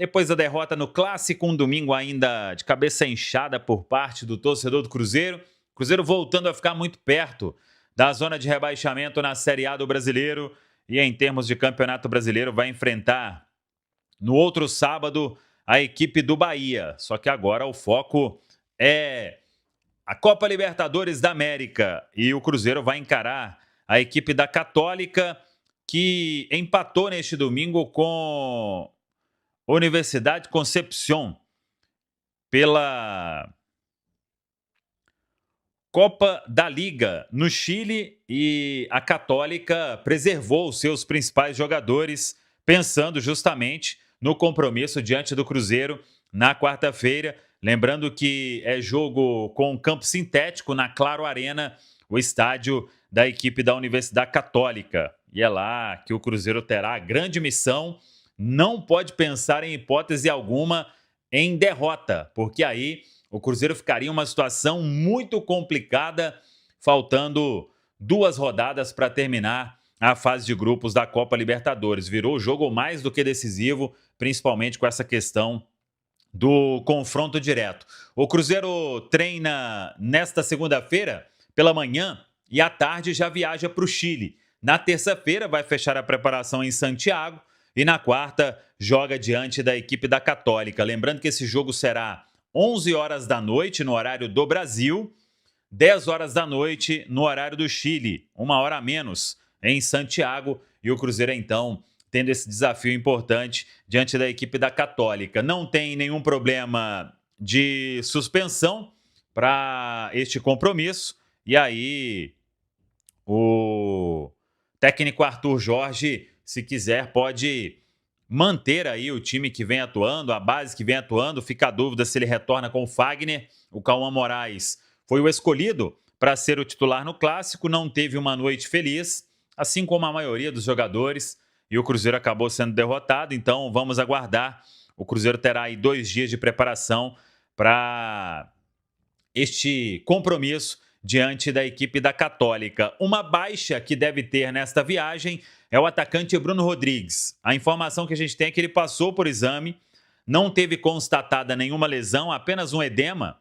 Depois da derrota no Clássico, um domingo ainda de cabeça inchada por parte do torcedor do Cruzeiro. Cruzeiro voltando a ficar muito perto da zona de rebaixamento na Série A do Brasileiro. E em termos de Campeonato Brasileiro, vai enfrentar no outro sábado a equipe do Bahia. Só que agora o foco é a Copa Libertadores da América. E o Cruzeiro vai encarar a equipe da Católica, que empatou neste domingo com Universidade Concepción pela Copa da Liga no Chile, e a Católica preservou seus principais jogadores, pensando justamente no compromisso diante do Cruzeiro na quarta-feira. Lembrando que é jogo com campo sintético na Claro Arena, o estádio da equipe da Universidade Católica. E é lá que o Cruzeiro terá a grande missão. Não pode pensar em hipótese alguma em derrota, porque aí o Cruzeiro ficaria em uma situação muito complicada, faltando 2 rodadas para terminar a fase de grupos da Copa Libertadores. Virou o jogo mais do que decisivo, principalmente com essa questão do confronto direto. O Cruzeiro treina nesta segunda-feira pela manhã e à tarde já viaja para o Chile. Na terça-feira vai fechar a preparação em Santiago e na quarta joga diante da equipe da Católica. Lembrando que esse jogo será 11 horas da noite no horário do Brasil, 10 horas da noite no horário do Chile, 1 hora a menos em Santiago. E o Cruzeiro então tendo esse desafio importante diante da equipe da Católica. Não tem nenhum problema de suspensão para este compromisso. E aí o técnico Arthur Jorge, se quiser, pode manter aí o time que vem atuando, a base que vem atuando. Fica a dúvida se ele retorna com o Fagner. O Cauã Moraes foi o escolhido para ser o titular no Clássico, não teve uma noite feliz, assim como a maioria dos jogadores, e o Cruzeiro acabou sendo derrotado. Então vamos aguardar. O Cruzeiro terá aí 2 dias de preparação para este compromisso diante da equipe da Católica. Uma baixa que deve ter nesta viagem é o atacante Bruno Rodrigues. A informação que a gente tem é que ele passou por exame, não teve constatada nenhuma lesão, apenas um edema,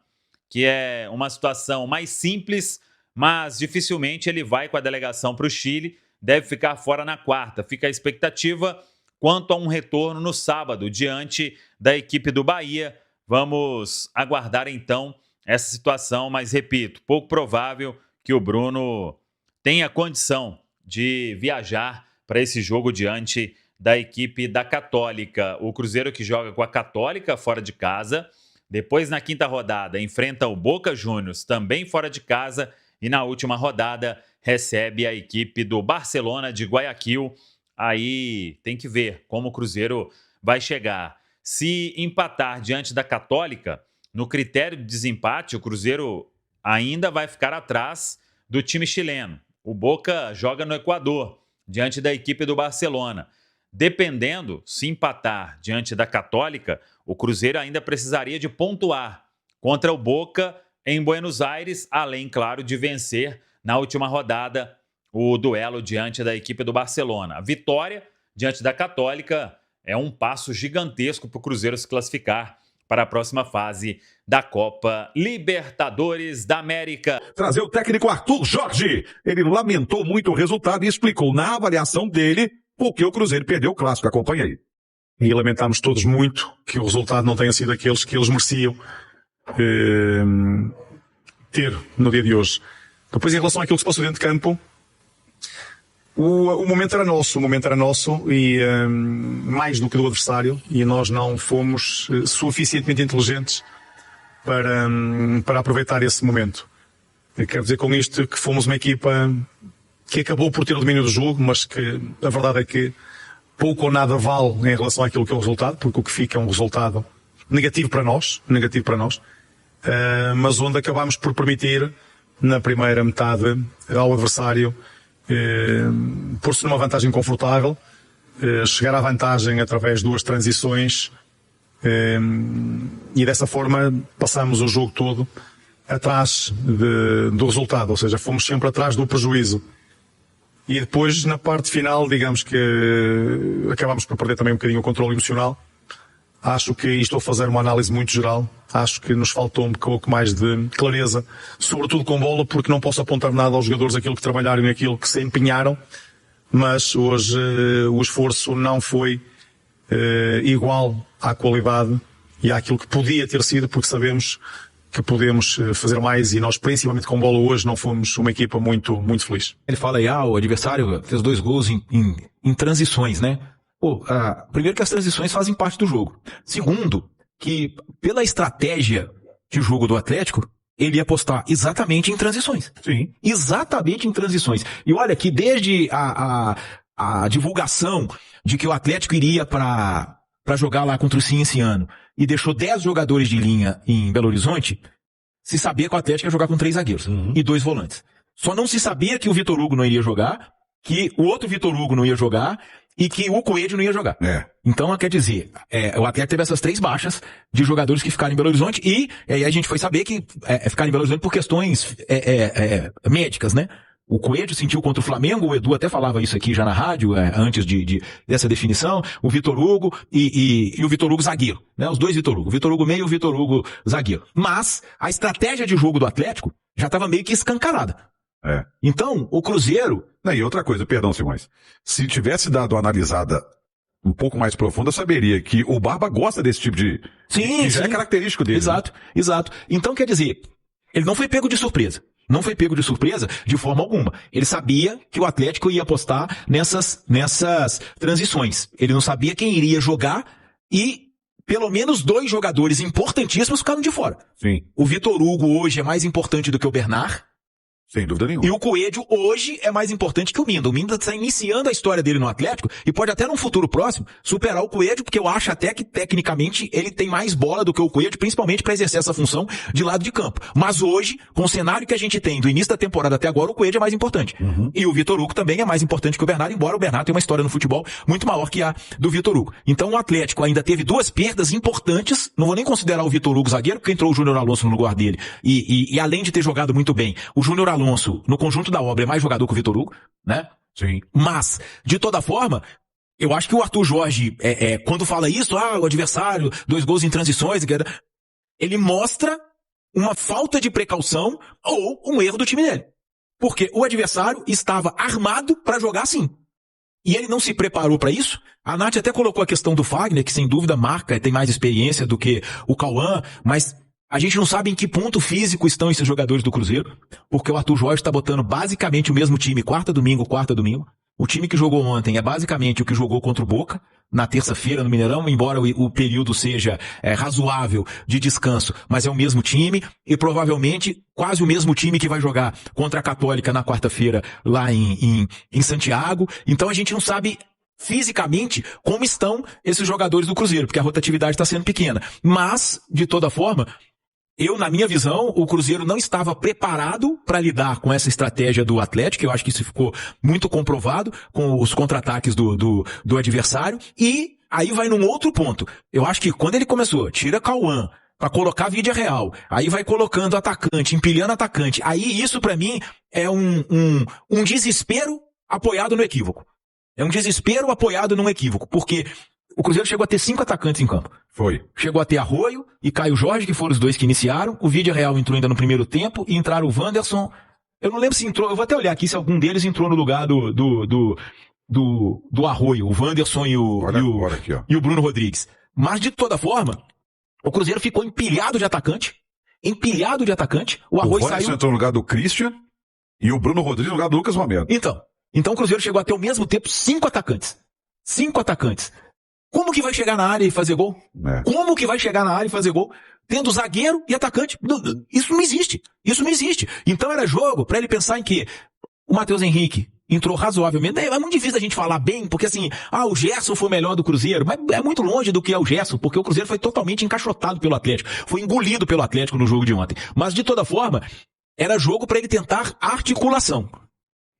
que é uma situação mais simples, mas dificilmente ele vai com a delegação para o Chile. Deve ficar fora na quarta. Fica a expectativa quanto a um retorno no sábado diante da equipe do Bahia. Vamos aguardar então essa situação, mas repito, pouco provável que o Bruno tenha condição de viajar para esse jogo diante da equipe da Católica. O Cruzeiro que joga com a Católica fora de casa, depois na quinta rodada enfrenta o Boca Juniors também fora de casa e na última rodada recebe a equipe do Barcelona de Guayaquil. Aí tem que ver como o Cruzeiro vai chegar. Se empatar diante da Católica, no critério de desempate, o Cruzeiro ainda vai ficar atrás do time chileno. O Boca joga no Equador, diante da equipe do Barcelona. Dependendo, se empatar diante da Católica, o Cruzeiro ainda precisaria de pontuar contra o Boca em Buenos Aires, além, claro, de vencer na última rodada o duelo diante da equipe do Barcelona. A vitória diante da Católica é um passo gigantesco para o Cruzeiro se classificar para a próxima fase da Copa Libertadores da América. Trazer o técnico Arthur Jorge. Ele lamentou muito o resultado e explicou na avaliação dele por que o Cruzeiro perdeu o Clássico. Acompanha aí. E lamentamos todos muito que o resultado não tenha sido aqueles que eles mereciam ter no dia de hoje. Depois, em relação àquilo que se passou dentro de campo, o momento era nosso e mais do que do adversário, e nós não fomos suficientemente inteligentes para aproveitar esse momento. Eu quero dizer com isto que fomos uma equipa que acabou por ter o domínio do jogo, mas que a verdade é que pouco ou nada vale em relação àquilo que é o resultado, porque o que fica é um resultado negativo para nós, mas onde acabámos por permitir, na primeira metade, ao adversário pôr-se numa vantagem confortável, chegar à vantagem através de 2 transições, e dessa forma passamos o jogo todo atrás do resultado, ou seja, fomos sempre atrás do prejuízo. E depois, na parte final, digamos que acabámos por perder também um bocadinho o controle emocional, Acho que, e estou a fazer uma análise muito geral, acho que nos faltou um pouco mais de clareza, sobretudo com bola, porque não posso apontar nada aos jogadores, aquilo que trabalharam e aquilo que se empenharam, mas hoje o esforço não foi igual à qualidade e àquilo que podia ter sido, porque sabemos que podemos fazer mais e nós, principalmente com bola hoje, não fomos uma equipa muito feliz. Ele fala aí, o adversário fez 2 gols em transições, né? Primeiro que as transições fazem parte do jogo. Segundo, que pela estratégia de jogo do Atlético, ele ia apostar exatamente em transições. Sim. Exatamente em transições. E olha que desde a divulgação de que o Atlético iria para jogar lá contra o Cienciano e deixou 10 jogadores de linha em Belo Horizonte, se sabia que o Atlético ia jogar com 3 zagueiros e 2 volantes. Só não se sabia que o Vitor Hugo não iria jogar, que o outro Vitor Hugo não ia jogar e que o Coelho não ia jogar. Então, quer dizer, o Atlético teve essas 3 baixas de jogadores que ficaram em Belo Horizonte e aí a gente foi saber que ficaram em Belo Horizonte por questões médicas, né? O Coelho sentiu contra o Flamengo, o Edu até falava isso aqui já na rádio, antes dessa definição, o Vitor Hugo e o Vitor Hugo zagueiro, né? Os 2 Vitor Hugo, o Vitor Hugo meio e o Vitor Hugo zagueiro. Mas a estratégia de jogo do Atlético já estava meio que escancarada. Então, o Cruzeiro... E outra coisa, perdão, Simões, se tivesse dado uma analisada um pouco mais profunda, saberia que o Barba gosta desse tipo de... Sim, já é característico dele. Exato, né? Exato. Então, quer dizer, ele não foi pego de surpresa. Não foi pego de surpresa de forma alguma. Ele sabia que o Atlético ia apostar nessas transições. Ele não sabia quem iria jogar e pelo menos 2 jogadores importantíssimos ficaram de fora. Sim. O Vitor Hugo hoje é mais importante do que o Bernard. Sem dúvida nenhuma. E o Coelho hoje é mais importante que o Minda. O Minda está iniciando a história dele no Atlético e pode até num futuro próximo superar o Coelho, porque eu acho até que tecnicamente ele tem mais bola do que o Coelho, principalmente para exercer essa função de lado de campo. Mas hoje, com o cenário que a gente tem do início da temporada até agora, o Coelho é mais importante. E o Vitor Hugo também é mais importante que o Bernardo, embora o Bernardo tenha uma história no futebol muito maior que a do Vitor Hugo. Então o Atlético ainda teve 2 perdas importantes, não vou nem considerar o Vitor Hugo zagueiro, porque entrou o Júnior Alonso no lugar dele. E além de ter jogado muito bem, o Júnior Alonso, no conjunto da obra, é mais jogador que o Vitor Hugo, né? Sim. Mas, de toda forma, eu acho que o Arthur Jorge, quando fala isso, o adversário, 2 gols em transições, ele mostra uma falta de precaução ou um erro do time dele. Porque o adversário estava armado para jogar assim. E ele não se preparou para isso. A Nath até colocou a questão do Fagner, que sem dúvida marca, tem mais experiência do que o Cauã, mas a gente não sabe em que ponto físico estão esses jogadores do Cruzeiro, porque o Arthur Jorge está botando basicamente o mesmo time, quarta domingo. O time que jogou ontem é basicamente o que jogou contra o Boca, na terça-feira no Mineirão, embora o período seja razoável de descanso, mas é o mesmo time, e provavelmente quase o mesmo time que vai jogar contra a Católica na quarta-feira lá em Santiago. Então a gente não sabe fisicamente como estão esses jogadores do Cruzeiro, porque a rotatividade está sendo pequena. Mas, de toda forma, na minha visão, o Cruzeiro não estava preparado para lidar com essa estratégia do Atlético. Eu acho que isso ficou muito comprovado com os contra-ataques do adversário. E aí vai num outro ponto. Eu acho que quando ele começou, tira Cauã para colocar Vídea Real, aí vai colocando atacante, empilhando atacante. Aí isso para mim é um desespero apoiado no equívoco. É um desespero apoiado num equívoco, porque o Cruzeiro chegou a ter 5 atacantes em campo. Foi. Chegou a ter Arroio e Caio Jorge, que foram os 2 que iniciaram. O Vídea Real entrou ainda no primeiro tempo e entraram o Wanderson. Eu não lembro se entrou, eu vou até olhar aqui se algum deles entrou no lugar do Arroio, o Wanderson e o Bruno Rodrigues. Mas de toda forma, o Cruzeiro ficou empilhado de atacante. O Arroio saiu. Entrou no lugar do Christian e o Bruno Rodrigues no lugar do Lucas Romero. Então o Cruzeiro chegou a ter ao mesmo tempo 5 atacantes. 5 atacantes. Como que vai chegar na área e fazer gol? Como que vai chegar na área e fazer gol? Tendo zagueiro e atacante. Isso não existe. Então era jogo para ele pensar em que o Matheus Henrique entrou razoavelmente. É muito difícil a gente falar bem, porque assim, o Gerson foi melhor do Cruzeiro, mas é muito longe do que é o Gerson, porque o Cruzeiro foi totalmente encaixotado pelo Atlético. Foi engolido pelo Atlético no jogo de ontem. Mas de toda forma, era jogo para ele tentar articulação.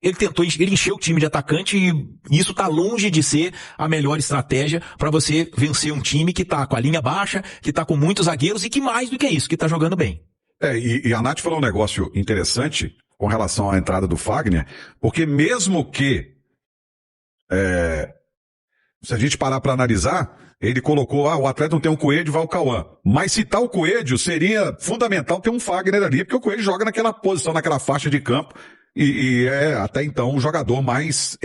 Ele encheu o time de atacante e isso tá longe de ser a melhor estratégia para você vencer um time que tá com a linha baixa, que tá com muitos zagueiros e que mais do que isso, que tá jogando bem. E a Nath falou um negócio interessante com relação à entrada do Fagner, porque mesmo que se a gente parar para analisar, Ele colocou, o Atlético não tem um Coelho, vai o Cauã. Mas se tá o Coelho, seria fundamental ter um Fagner ali, porque o Coelho joga naquela posição, naquela faixa de campo, e é até então o jogador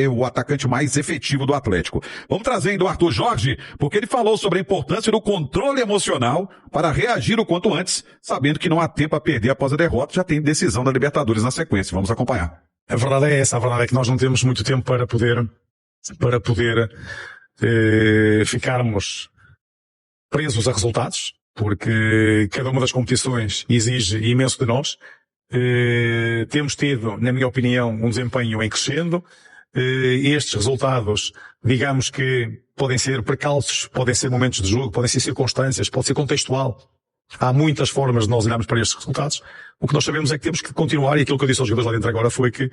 o atacante mais efetivo do Atlético. Vamos trazer ainda o Arthur Jorge, porque ele falou sobre a importância do controle emocional para reagir o quanto antes, sabendo que não há tempo a perder após a derrota, já tem decisão da Libertadores na sequência. Vamos acompanhar. A verdade é essa, a verdade é que nós não temos muito tempo para poder ficarmos presos a resultados, porque cada uma das competições exige imenso de nós. Temos tido, na minha opinião, um desempenho em crescendo. Estes resultados, digamos que podem ser precalços, podem ser momentos de jogo, podem ser circunstâncias, pode ser contextual. Há muitas formas de nós olharmos para estes resultados. O que nós sabemos é que temos que continuar, e aquilo que eu disse aos jogadores lá dentro agora foi que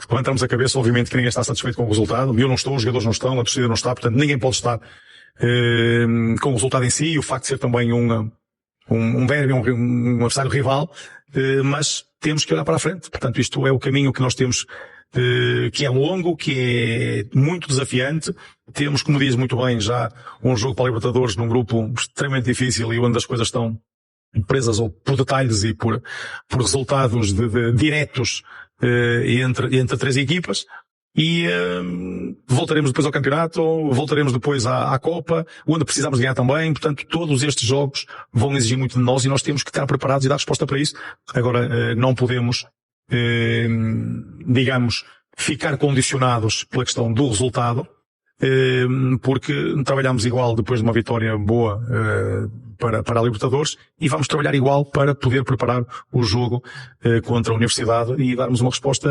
levantarmos a cabeça, obviamente que ninguém está satisfeito com o resultado. Eu não estou, os jogadores não estão, a torcida não está, portanto ninguém pode estar com o resultado em si, e o facto de ser também um derby, um adversário rival, mas temos que olhar para a frente. Portanto, isto é o caminho que nós temos, que é longo, que é muito desafiante. Temos, como diz muito bem, já um jogo para a Libertadores num grupo extremamente difícil e onde as coisas estão presas ou por detalhes e por resultados diretos entre três equipas. E voltaremos depois ao campeonato, voltaremos depois à Copa, onde precisamos ganhar também. Portanto, todos estes jogos vão exigir muito de nós e nós temos que estar preparados e dar resposta para isso. Agora, não podemos, digamos, ficar condicionados pela questão do resultado, porque trabalhamos igual depois de uma vitória boa para a Libertadores, e vamos trabalhar igual para poder preparar o jogo contra a Universidade e darmos uma resposta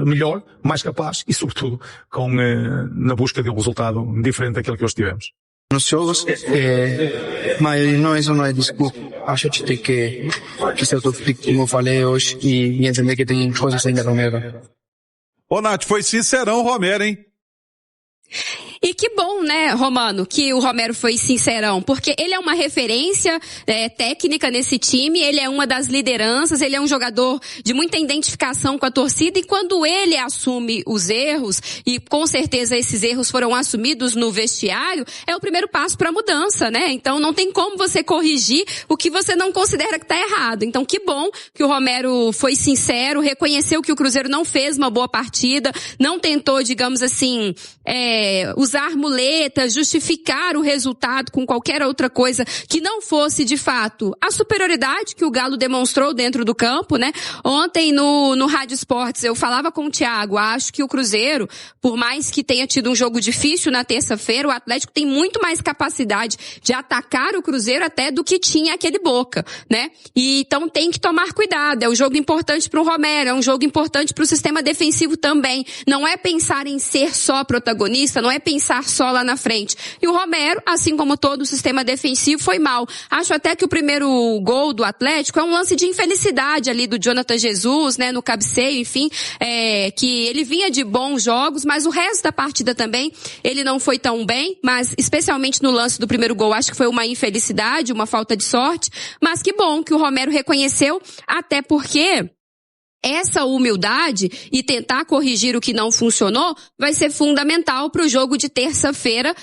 melhor, mais capaz e, sobretudo, na busca de um resultado diferente daquele que hoje tivemos. Nos jogos, mas isso não é desculpa. Acho que tem que ser autocrítico, como eu falei hoje, e entender que tem coisas ainda no meio. Ô, Nath, foi sincerão o Romero, hein? E que bom, né, Romano, que o Romero foi sincerão, porque ele é uma referência técnica nesse time, ele é uma das lideranças, ele é um jogador de muita identificação com a torcida, e quando ele assume os erros, e com certeza esses erros foram assumidos no vestiário, é o primeiro passo para a mudança, né? Então não tem como você corrigir o que você não considera que está errado. Então que bom que o Romero foi sincero, reconheceu que o Cruzeiro não fez uma boa partida, não tentou, digamos assim, usar muletas, justificar o resultado com qualquer outra coisa que não fosse, de fato, a superioridade que o Galo demonstrou dentro do campo, né? Ontem no Rádio Esportes eu falava com o Thiago, acho que o Cruzeiro, por mais que tenha tido um jogo difícil na terça-feira, o Atlético tem muito mais capacidade de atacar o Cruzeiro até do que tinha aquele Boca, né? E então tem que tomar cuidado, é um jogo importante para o Romero, é um jogo importante para o sistema defensivo também. Não é pensar em ser só protagonista, não é pensar só lá na frente. E o Romero, assim como todo o sistema defensivo, foi mal. Acho até que o primeiro gol do Atlético é um lance de infelicidade ali do Jonathan Jesus, né, no cabeceio, enfim, que ele vinha de bons jogos, mas o resto da partida também, ele não foi tão bem, mas especialmente no lance do primeiro gol, acho que foi uma infelicidade, uma falta de sorte, mas que bom que o Romero reconheceu, até porque essa humildade e tentar corrigir o que não funcionou vai ser fundamental para o jogo de terça-feira,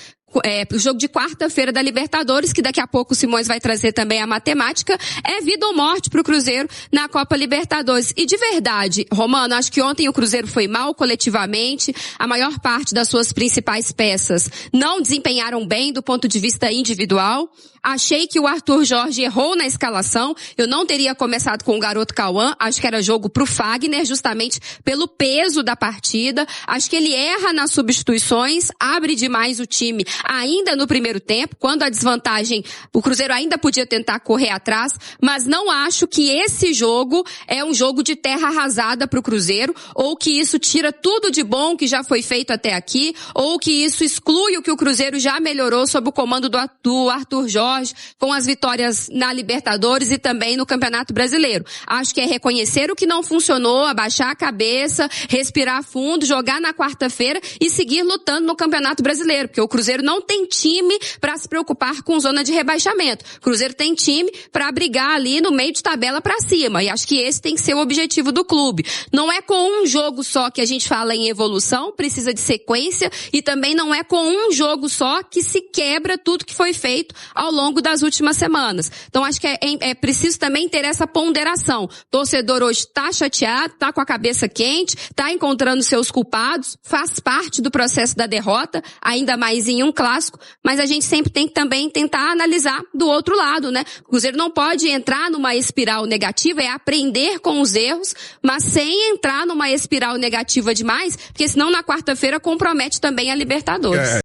o jogo de quarta-feira da Libertadores, que daqui a pouco o Simões vai trazer também a matemática, é vida ou morte pro Cruzeiro na Copa Libertadores. E de verdade, Romano, acho que ontem o Cruzeiro foi mal coletivamente, a maior parte das suas principais peças não desempenharam bem do ponto de vista individual. Achei que o Arthur Jorge errou na escalação, eu não teria começado com o garoto Cauã, acho que era jogo pro Fagner, justamente pelo peso da partida. Acho que ele erra nas substituições, abre demais o time ainda no primeiro tempo, quando a desvantagem, o Cruzeiro ainda podia tentar correr atrás, mas não acho que esse jogo é um jogo de terra arrasada para o Cruzeiro, ou que isso tira tudo de bom que já foi feito até aqui, ou que isso exclui o que o Cruzeiro já melhorou sob o comando do Arthur Jorge, Jorge, com as vitórias na Libertadores e também no Campeonato Brasileiro. Acho que é reconhecer o que não funcionou, abaixar a cabeça, respirar fundo, jogar na quarta-feira e seguir lutando no Campeonato Brasileiro, porque o Cruzeiro não tem time para se preocupar com zona de rebaixamento. O Cruzeiro tem time para brigar ali no meio de tabela para cima, e acho que esse tem que ser o objetivo do clube. Não é com um jogo só que a gente fala em evolução, precisa de sequência, e também não é com um jogo só que se quebra tudo que foi feito ao longo das últimas semanas. Então acho que é preciso também ter essa ponderação. O torcedor hoje está chateado, está com a cabeça quente, está encontrando seus culpados, faz parte do processo da derrota, ainda mais em um clássico, mas a gente sempre tem que também tentar analisar do outro lado, né? O Cruzeiro não pode entrar numa espiral negativa, é aprender com os erros, mas sem entrar numa espiral negativa demais, porque senão na quarta-feira compromete também a Libertadores.